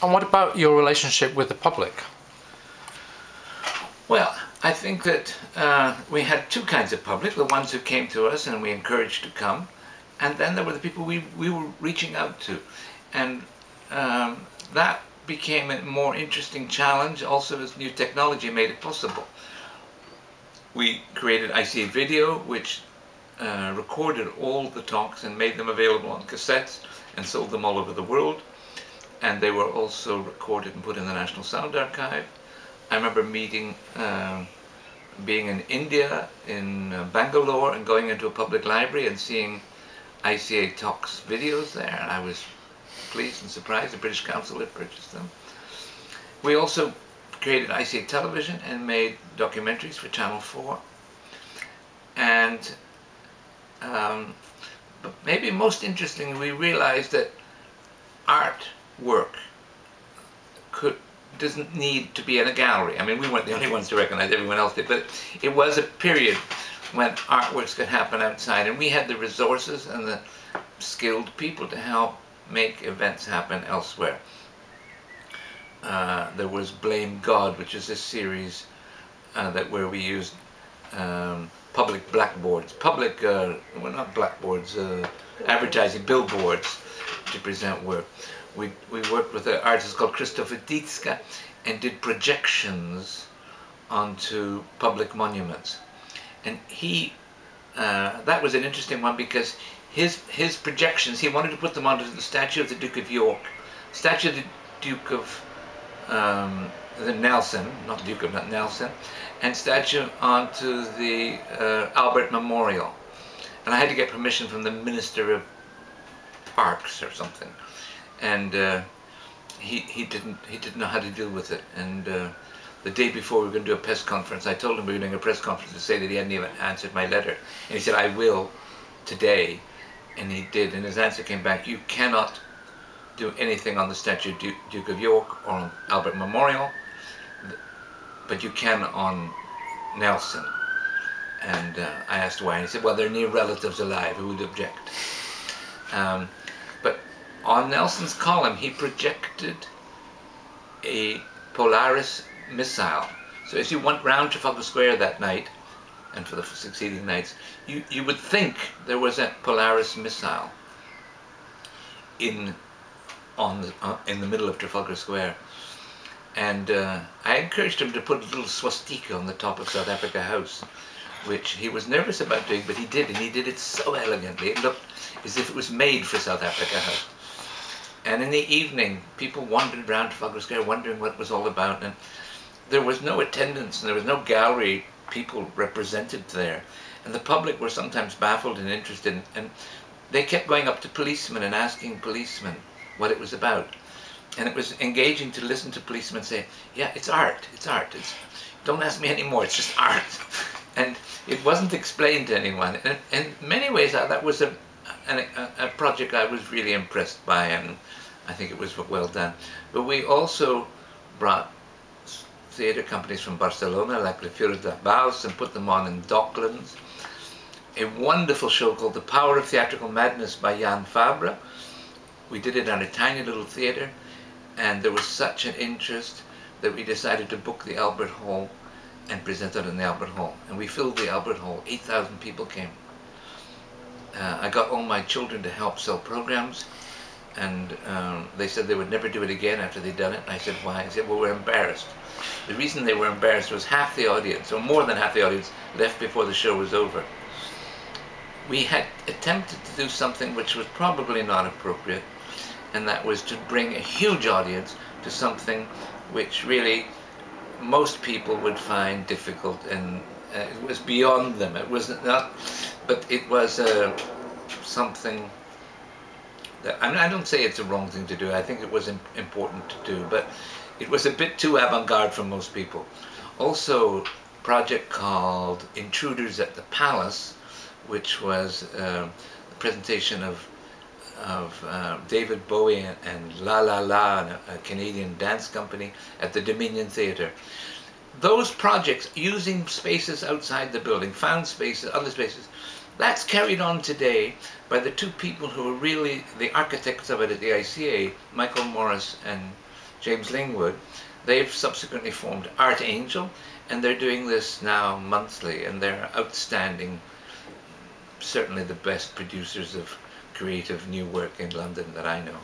And what about your relationship with the public? Well, I think that we had two kinds of public, the ones who came to us and we encouraged to come, and then there were the people we were reaching out to. And that became a more interesting challenge also as new technology made it possible. We created ICA Video, which recorded all the talks and made them available on cassettes and sold them all over the world. And they were also recorded and put in the National Sound Archive. I remember meeting, being in India, in Bangalore, and going into a public library and seeing ICA Talks videos there. And I was pleased and surprised the British Council had purchased them. We also created ICA Television and made documentaries for Channel 4. And but maybe most interesting, we realized that art work doesn't need to be in a gallery. I mean, we weren't the only ones to recognize, everyone else did, but it was a period when artworks could happen outside, and we had the resources and the skilled people to help make events happen elsewhere. There was Blame God, which is a series where we used public blackboards, well, not blackboards, advertising billboards to present work. We worked with an artist called Christopher Dietska and did projections onto public monuments. And that was an interesting one because his projections, he wanted to put them onto the statue of the Duke of York, statue of the Duke of Nelson, not Duke of, not Nelson, and statue onto the Albert Memorial. And I had to get permission from the Minister of Parks or something. And he didn't know how to deal with it. And the day before we were going to do a press conference, I told him we were doing a press conference to say that he hadn't even answered my letter. And he said, I will today. And he did. And his answer came back, you cannot do anything on the statue of Duke of York or on Albert Memorial, but you can on Nelson. And I asked why, and he said, well, there are near relatives alive who would object. But on Nelson's column, he projected a Polaris missile. So as you went round Trafalgar Square that night, and for the succeeding nights, you would think there was a Polaris missile in the middle of Trafalgar Square. And I encouraged him to put a little swastika on the top of South Africa House, which he was nervous about doing, but he did, and he did it so elegantly. It looked as if it was made for South Africa House. And in the evening, people wandered around Trafalgar Square wondering what it was all about, and there was no attendance, and there was no gallery people represented there. And the public were sometimes baffled and interested, and they kept going up to policemen and asking policemen what it was about. And it was engaging to listen to policemen say, yeah, it's art, don't ask me anymore, it's just art. And it wasn't explained to anyone. And in many ways, that was a project I was really impressed by, and I think it was well done. But we also brought theatre companies from Barcelona, like Le Fur de Baus, and put them on in Docklands. A wonderful show called The Power of Theatrical Madness by Jan Fabre. We did it on a tiny little theatre, and there was such an interest that we decided to book the Albert Hall and present it in the Albert Hall. And we filled the Albert Hall. 8,000 people came. I got all my children to help sell programs, and they said they would never do it again after they'd done it. And I said, why? I said, well, we're embarrassed. The reason they were embarrassed was half the audience, or more than half the audience, left before the show was over. We had attempted to do something which was probably not appropriate, and that was to bring a huge audience to something which really most people would find difficult, and it was beyond them. It was not, but it was something that, I mean, I don't say it's a wrong thing to do. I think it was important to do, but it was a bit too avant-garde for most people. Also, a project called Intruders at the Palace, which was a presentation of David Bowie and La La La, a Canadian dance company, at the Dominion Theatre. Those projects, using spaces outside the building, found spaces, other spaces, that's carried on today by the two people who are really the architects of it at the ICA, Michael Morris and James Lingwood, they've subsequently formed Art Angel, and they're doing this now monthly, and they're outstanding, certainly the best producers of creative new work in London that I know.